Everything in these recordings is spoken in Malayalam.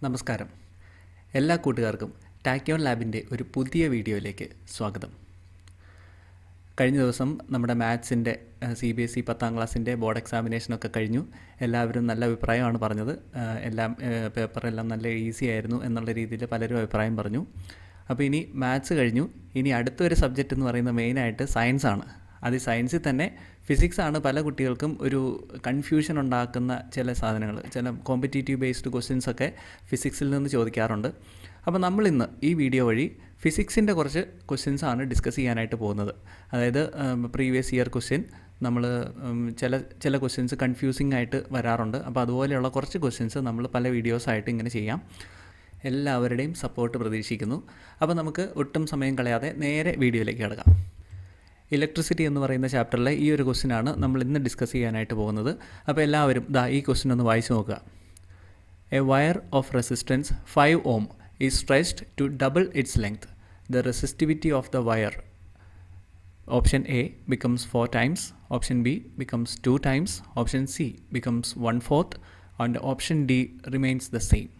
നമസ്കാരം. എല്ലാ കൂട്ടുകാർക്കും ടാക്യോൺ ലാബിൻ്റെ ഒരു പുതിയ വീഡിയോയിലേക്ക് സ്വാഗതം. കഴിഞ്ഞ ദിവസം നമ്മുടെ മാത്സിൻ്റെ CBSE 10ാം ക്ലാസ്സിൻ്റെ ബോർഡ് എക്സാമിനേഷനൊക്കെ കഴിഞ്ഞു. എല്ലാവരും നല്ല അഭിപ്രായമാണ് പറഞ്ഞത്. പേപ്പറെല്ലാം നല്ല ഈസി ആയിരുന്നു എന്നുള്ള രീതിയിൽ പലരും അഭിപ്രായം പറഞ്ഞു. അപ്പോൾ ഇനി മാത്സ് കഴിഞ്ഞു. ഇനി അടുത്തൊരു സബ്ജക്റ്റ് എന്ന് പറയുന്നത് മെയിനായിട്ട് സയൻസാണ്. അത് സയൻസിൽ തന്നെ ഫിസിക്സാണ് പല കുട്ടികൾക്കും ഒരു കൺഫ്യൂഷൻ ഉണ്ടാക്കുന്ന ചില സാധനങ്ങൾ. ചില കോമ്പറ്റീറ്റീവ് ബേസ്ഡ് ക്വസ്റ്റ്യൻസൊക്കെ ഫിസിക്സിൽ നിന്ന് ചോദിക്കാറുണ്ട്. അപ്പോൾ നമ്മളിന്ന് ഈ വീഡിയോ വഴി ഫിസിക്സിൻ്റെ കുറച്ച് ക്വസ്റ്റ്യൻസാണ് ഡിസ്കസ് ചെയ്യാനായിട്ട് പോകുന്നത്. അതായത് പ്രീവിയസ് ഇയർ ക്വസ്റ്റ്യൻ നമ്മൾ ചില ക്വസ്റ്റ്യൻസ് കൺഫ്യൂസിംഗ് ആയിട്ട് വരാറുണ്ട്. അപ്പോൾ അതുപോലെയുള്ള കുറച്ച് ക്വസ്റ്റ്യൻസ് നമ്മൾ പല വീഡിയോസായിട്ട് ഇങ്ങനെ ചെയ്യാം. എല്ലാവരുടെയും സപ്പോർട്ട് പ്രതീക്ഷിക്കുന്നു. അപ്പോൾ നമുക്ക് ഒട്ടും സമയം കളയാതെ നേരെ വീഡിയോയിലേക്ക് കിടക്കാം. ഇലക്ട്രിസിറ്റി എന്ന് പറയുന്ന ചാപ്റ്ററിലെ ഈ ഒരു ക്വസ്റ്റ്യനാണ് നമ്മൾ ഇന്ന് ഡിസ്കസ് ചെയ്യാനായിട്ട് പോകുന്നത്. അപ്പോൾ എല്ലാവരും ഈ ക്വസ്റ്റ്യൻ ഒന്ന് വായിച്ച് നോക്കുക. A wire of resistance 5 ohm is stretched to double its length. The resistivity of the wire, option A, becomes 4 times, option B becomes 2 times, option C becomes 1/4 and option D remains the same.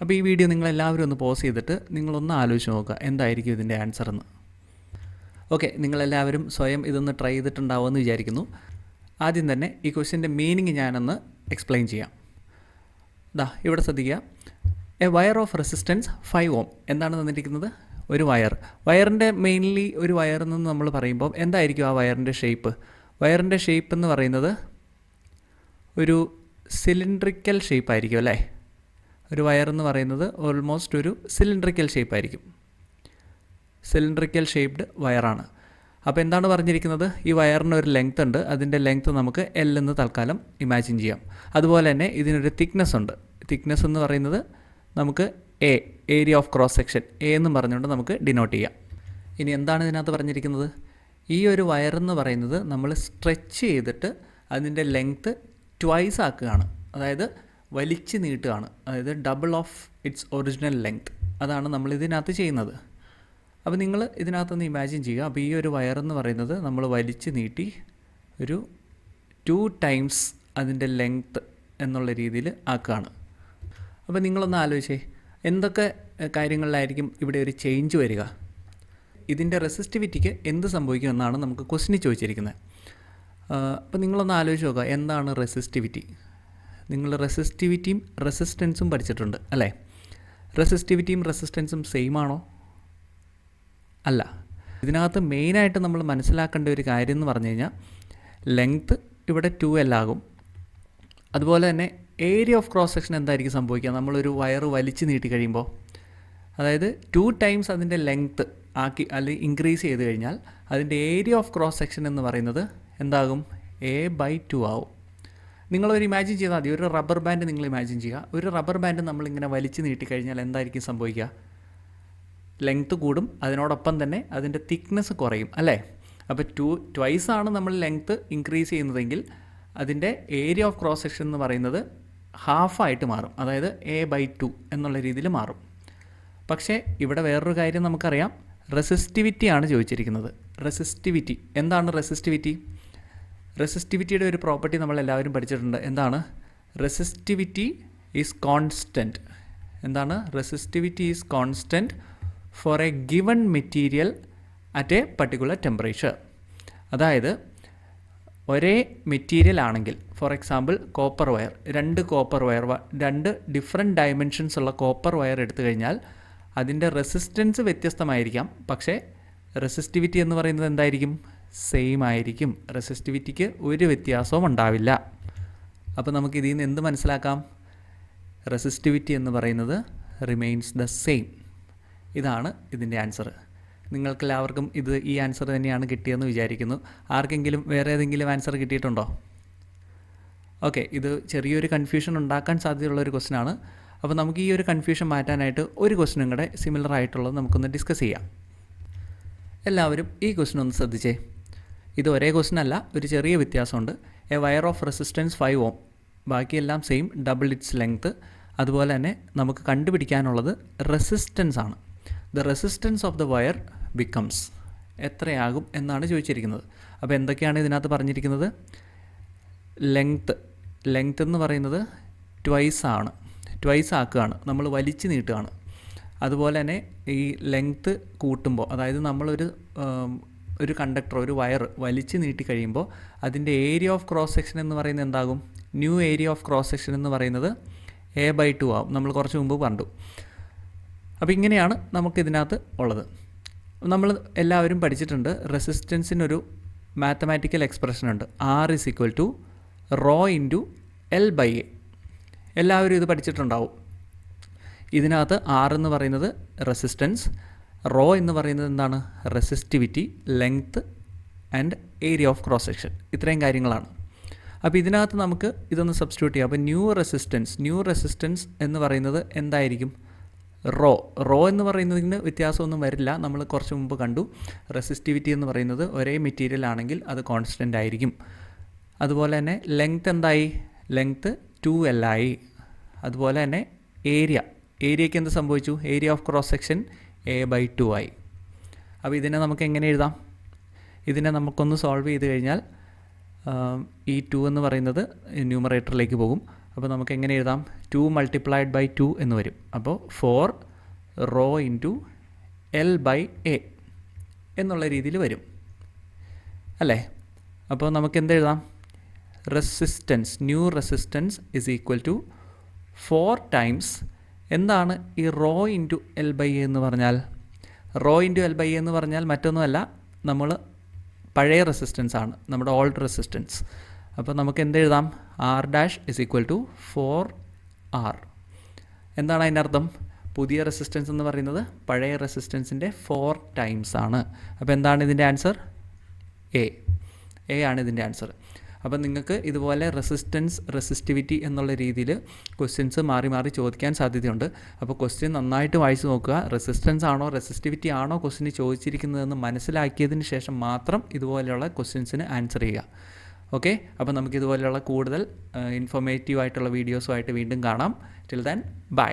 അപ്പോൾ ഈ വീഡിയോ നിങ്ങളെല്ലാവരും ഒന്ന് പോസ് ചെയ്തിട്ട് നിങ്ങളൊന്ന് ആലോചിച്ച് നോക്കുക എന്തായിരിക്കും ഇതിൻ്റെ ആൻസർ എന്ന്. ഓക്കെ, നിങ്ങളെല്ലാവരും സ്വയം ഇതൊന്ന് ട്രൈ ചെയ്തിട്ടുണ്ടാവുമെന്ന് വിചാരിക്കുന്നു. ആദ്യം തന്നെ ഈ ക്വസ്റ്റ്യൻ്റെ മീനിങ് ഞാനൊന്ന് എക്സ്പ്ലെയിൻ ചെയ്യാം. ഇവിടെ ശ്രദ്ധിക്കുക. A wire of resistance 5 ohm എന്താണ് തന്നിരിക്കുന്നത്? ഒരു വയറിൻ്റെ മെയിൻലി ഒരു വയർ എന്ന് നമ്മൾ പറയുമ്പോൾ എന്തായിരിക്കും ആ വയറിൻ്റെ ഷേപ്പ്? വയറിൻ്റെ ഷേപ്പ് എന്ന് പറയുന്നത് ഒരു സിലിണ്ട്രിക്കൽ ഷേപ്പ് ആയിരിക്കും അല്ലേ? ഒരു വയർ എന്ന് പറയുന്നത് ഓൾമോസ്റ്റ് ഒരു സിലിണ്ട്രിക്കൽ ഷേപ്പ് ആയിരിക്കും. സിലിണ്ട്രിക്കൽ ഷേപ്ഡ് വയറാണ്. അപ്പോൾ എന്താണ് പറഞ്ഞിരിക്കുന്നത്? ഈ വയറിന് ഒരു ലെങ്ത് ഉണ്ട്. അതിൻ്റെ ലെങ്ത് നമുക്ക് L എന്ന് തൽക്കാലം ഇമാജിൻ ചെയ്യാം. അതുപോലെ തന്നെ ഇതിനൊരു തിക്നെസ് ഉണ്ട്. തിക്നെസ് എന്ന് പറയുന്നത് നമുക്ക് ഏരിയ ഓഫ് ക്രോസ് സെക്ഷൻ എന്നും പറഞ്ഞുകൊണ്ട് നമുക്ക് ഡിനോട്ട് ചെയ്യാം. ഇനി എന്താണ് ഇതിനകത്ത് പറഞ്ഞിരിക്കുന്നത്? ഈ ഒരു വയറെന്ന് പറയുന്നത് നമ്മൾ സ്ട്രെച്ച് ചെയ്തിട്ട് അതിൻ്റെ ലെങ്ത്ത് ട്വൈസ് ആക്കുകയാണ്. അതായത് വലിച്ച് നീട്ടുകയാണ്. അതായത് double of its original length. അതാണ് നമ്മൾ ഇതിനകത്ത് ചെയ്യുന്നത്. അപ്പോൾ നിങ്ങൾ ഇതിനകത്തൊന്ന് ഇമാജിൻ ചെയ്യുക. അപ്പോൾ ഈ ഒരു വയറെന്ന് പറയുന്നത് നമ്മൾ വലിച്ച് നീട്ടി ഒരു 2 times അതിൻ്റെ ലെങ്ത്ത് എന്നുള്ള രീതിയിൽ ആക്കുകയാണ്. അപ്പോൾ നിങ്ങളൊന്ന് ആലോചിച്ചേ, എന്തൊക്കെ കാര്യങ്ങളിലായിരിക്കും ഇവിടെ ഒരു ചേഞ്ച് വരിക? ഇതിൻ്റെ റെസിസ്റ്റിവിറ്റിക്ക് എന്ത് സംഭവിക്കും എന്നാണ് നമുക്ക് ക്വസ്റ്റ്യൻ ചോദിച്ചിരിക്കുന്നത്. അപ്പോൾ നിങ്ങളൊന്ന് ആലോചിച്ച് നോക്കുക, എന്താണ് റെസിസ്റ്റിവിറ്റി? നിങ്ങൾ റെസിസ്റ്റിവിറ്റിയും റെസിസ്റ്റൻസും പഠിച്ചിട്ടുണ്ട് അല്ലേ? റെസിസ്റ്റിവിറ്റിയും റെസിസ്റ്റൻസും സെയിം ആണോ? അല്ല. ഇതിനകത്ത് മെയിനായിട്ട് നമ്മൾ മനസ്സിലാക്കേണ്ട ഒരു കാര്യം എന്ന് പറഞ്ഞു കഴിഞ്ഞാൽ ലെങ്ത്ത് ഇവിടെ 2L ആകും. അതുപോലെ തന്നെ ഏരിയ ഓഫ് ക്രോസ് സെക്ഷൻ എന്തായിരിക്കും സംഭവിക്കുക? നമ്മളൊരു വയർ വലിച്ചു നീട്ടി കഴിയുമ്പോൾ, അതായത് 2 times അതിൻ്റെ ലെങ്ത്ത് ആക്കി അല്ലെങ്കിൽ ഇൻക്രീസ് ചെയ്ത് കഴിഞ്ഞാൽ അതിൻ്റെ ഏരിയ ഓഫ് ക്രോസ് സെക്ഷൻ എന്ന് പറയുന്നത് എന്താകും? A/2 ആവും. നിങ്ങളൊരു ഇമാജിൻ ചെയ്താൽ മതി. ഒരു റബ്ബർ ബാൻഡ് നിങ്ങൾ ഇമാജിൻ ചെയ്യുക. ഒരു റബ്ബർ ബാൻഡ് നമ്മളിങ്ങനെ വലിച്ചു നീട്ടിക്കഴിഞ്ഞാൽ എന്തായിരിക്കും സംഭവിക്കുക? ലെങ്ത്ത് കൂടും, അതിനോടൊപ്പം തന്നെ അതിൻ്റെ തിക്നെസ് കുറയും അല്ലേ? അപ്പോൾ ട്വൈസ് ആണ് നമ്മൾ ലെങ്ത്ത് ഇൻക്രീസ് ചെയ്യുന്നതെങ്കിൽ അതിൻ്റെ ഏരിയ ഓഫ് ക്രോസ് സെക്ഷൻ എന്ന് പറയുന്നത് ഹാഫായിട്ട് മാറും. അതായത് A/2 എന്നുള്ള രീതിയിൽ മാറും. പക്ഷേ ഇവിടെ വേറൊരു കാര്യം നമുക്കറിയാം. റെസിസ്റ്റിവിറ്റിയാണ് ചോദിച്ചിരിക്കുന്നത്. റെസിസ്റ്റിവിറ്റി എന്താണ്? റെസിസ്റ്റിവിറ്റിയുടെ ഒരു പ്രോപ്പർട്ടി നമ്മളെല്ലാവരും പഠിച്ചിട്ടുണ്ട്. എന്താണ്? Resistivity is constant. എന്താണ്? Resistivity is constant for a given material at a particular temperature. അതായത് ഒരേ മെറ്റീരിയൽ ആണെങ്കിൽ, for example copper wire, 2 copper wire, 2 different dimensions ഉള്ള കോപ്പർ വയർ എടുത്തു കഴിഞ്ഞാൽ അതിൻ്റെ റെസിസ്റ്റൻസ് വ്യത്യസ്തമായിരിക്കാം, പക്ഷേ റെസിസ്റ്റിവിറ്റി എന്ന് പറയുന്നത് എന്തായിരിക്കും? സെയിം ആയിരിക്കും. റെസിസ്റ്റിവിറ്റിക്ക് ഒരു വ്യത്യാസവും ഉണ്ടാവില്ല. അപ്പോൾ നമുക്ക് ഇതിൽ നിന്ന് എന്ത് മനസ്സിലാക്കാം? റെസിസ്റ്റിവിറ്റി എന്ന് പറയുന്നത് റിമെയിൻസ് ദ സെയിം. ഇതാണ് ഇതിൻ്റെ ആൻസർ. നിങ്ങൾക്കെല്ലാവർക്കും ഈ ആൻസർ തന്നെയാണ് കിട്ടിയതെന്ന് വിചാരിക്കുന്നു. ആർക്കെങ്കിലും വേറെ ഏതെങ്കിലും ആൻസർ കിട്ടിയിട്ടുണ്ടോ? ഓക്കെ, ഇത് ചെറിയൊരു കൺഫ്യൂഷൻ ഉണ്ടാക്കാൻ സാധ്യതയുള്ളൊരു ക്വസ്റ്റ്യനാണ്. അപ്പോൾ നമുക്ക് ഈ ഒരു കൺഫ്യൂഷൻ മാറ്റാനായിട്ട് ഒരു ക്വസ്റ്റ്യനും കൂടെ സിമിലർ ആയിട്ടുള്ളത് നമുക്കൊന്ന് ഡിസ്കസ് ചെയ്യാം. എല്ലാവരും ഈ ക്വസ്റ്റ്യൻ ഒന്ന് ശ്രദ്ധിച്ചേ. ഇത് ഒരേ ക്വസ്റ്റ്യൻ അല്ല, ഒരു ചെറിയ വ്യത്യാസമുണ്ട്. A wire of resistance 5 ohm, ബാക്കിയെല്ലാം സെയിം, ഡബിൾ ഇറ്റ്സ് ലെങ്ത്ത്. അതുപോലെ തന്നെ നമുക്ക് കണ്ടുപിടിക്കാനുള്ളത് റെസിസ്റ്റൻസ് ആണ്. The resistance of the wire becomes എത്രയാകും എന്നാണ് ചോദിച്ചിരിക്കുന്നത്. അപ്പോൾ എന്തൊക്കെയാണ് ഇതിനകത്ത് പറഞ്ഞിരിക്കുന്നത്? ലെങ്ത്ത് എന്ന് പറയുന്നത് ട്വൈസ് ആണ്. ട്വൈസ് ആക്കുകയാണ്, നമ്മൾ വലിച്ചു നീട്ടുകയാണ്. അതുപോലെ തന്നെ ഈ ലെങ്ത്ത് കൂട്ടുമ്പോൾ, അതായത് ഒരു കണ്ടക്ടർ, ഒരു വയർ വലിച്ചു നീട്ടി കഴിയുമ്പോൾ അതിൻ്റെ ഏരിയ ഓഫ് ക്രോസ് സെക്ഷൻ എന്ന് പറയുന്നത് എന്താകും? New area of cross section എന്ന് പറയുന്നത് A/2 ആവും. നമ്മൾ കുറച്ച് മുമ്പ് കണ്ടു. അപ്പോൾ ഇങ്ങനെയാണ് നമുക്കിതിനകത്ത് ഉള്ളത്. നമ്മൾ എല്ലാവരും പഠിച്ചിട്ടുണ്ട്, റെസിസ്റ്റൻസിനൊരു മാത്തമാറ്റിക്കൽ എക്സ്പ്രഷൻ ഉണ്ട്, R = ρ × L/A. എല്ലാവരും ഇത് പഠിച്ചിട്ടുണ്ടാവും. ഇതിനകത്ത് R എന്ന് പറയുന്നത് റെസിസ്റ്റൻസ്, റോ എന്ന് പറയുന്നത് എന്താണ്? Resistivity, length and area of cross section. ഇത്രയും കാര്യങ്ങളാണ്. അപ്പോൾ ഇതിനകത്ത് നമുക്ക് ഇതൊന്ന് സബ്സ്റ്റിറ്റ്യൂട്ട് ചെയ്യാം. അപ്പോൾ ന്യൂ റെസിസ്റ്റൻസ് എന്ന് പറയുന്നത് എന്തായിരിക്കും? റോ എന്ന് പറയുന്നതിന് വ്യത്യാസമൊന്നും വരില്ല. നമ്മൾ കുറച്ച് മുമ്പ് കണ്ടു, റെസിസ്റ്റിവിറ്റി എന്ന് പറയുന്നത് ഒരേ മെറ്റീരിയൽ ആണെങ്കിൽ അത് കോൺസ്റ്റൻ്റ് ആയിരിക്കും. അതുപോലെ തന്നെ ലെങ്ത്ത് എന്തായി? ലെങ്ത്ത് 2L ആയി. അതുപോലെ തന്നെ ഏരിയയ്ക്ക് എന്ത് സംഭവിച്ചു? Area of cross section A/2 ആയി. അപ്പോൾ ഇതിനെ നമുക്ക് എങ്ങനെ എഴുതാം? ഇതിനെ നമുക്കൊന്ന് സോൾവ് ചെയ്ത് കഴിഞ്ഞാൽ ഈ 2 എന്ന് പറയുന്നത് ന്യൂമറേറ്ററിലേക്ക് പോകും. അപ്പോൾ നമുക്ക് എങ്ങനെ എഴുതാം? 2 × 2 എന്ന് വരും. അപ്പോൾ 4 ρ × L/A എന്നുള്ള രീതിയിൽ വരും അല്ലേ? അപ്പോൾ നമുക്ക് എന്തെഴുതാം? ന്യൂ റെസിസ്റ്റൻസ് = 4 ടൈംസ് എന്താണ് ഈ ρ × L/A എന്ന് പറഞ്ഞാൽ? റോ ഇൻറ്റു L/A എന്ന് പറഞ്ഞാൽ മറ്റൊന്നുമല്ല, നമ്മൾ പഴയ റെസിസ്റ്റൻസ് ആണ്, നമ്മുടെ ഓൾഡ് റെസിസ്റ്റൻസ്. അപ്പോൾ നമുക്ക് എന്തെഴുതാം? R' = 4R. എന്താണ് അതിൻ്റെ അർത്ഥം? പുതിയ റെസിസ്റ്റൻസ് എന്ന് പറയുന്നത് പഴയ റെസിസ്റ്റൻസിൻ്റെ 4 ടൈംസ് ആണ്. അപ്പോൾ എന്താണ് ഇതിൻ്റെ ആൻസർ? എ ആണ് ഇതിൻ്റെ ആൻസർ. അപ്പം നിങ്ങൾക്ക് ഇതുപോലെ റെസിസ്റ്റിവിറ്റി എന്നുള്ള രീതിയിൽ ക്വസ്റ്റ്യൻസ് മാറി മാറി ചോദിക്കാൻ സാധ്യതയുണ്ട്. അപ്പോൾ ക്വസ്റ്റ്യൻ നന്നായിട്ട് വായിച്ച് നോക്കുക. റെസിസ്റ്റൻസ് ആണോ റെസിസ്റ്റിവിറ്റി ആണോ ക്വസ്റ്റ്യന് ചോദിച്ചിരിക്കുന്നതെന്ന് മനസ്സിലാക്കിയതിന് ശേഷം മാത്രം ഇതുപോലെയുള്ള ക്വസ്റ്റ്യൻസിന് ആൻസർ ചെയ്യുക. ഓക്കെ, അപ്പോൾ നമുക്കിതുപോലെയുള്ള കൂടുതൽ ഇൻഫോർമേറ്റീവ് ആയിട്ടുള്ള വീഡിയോസുമായിട്ട് വീണ്ടും കാണാം. Till then bye.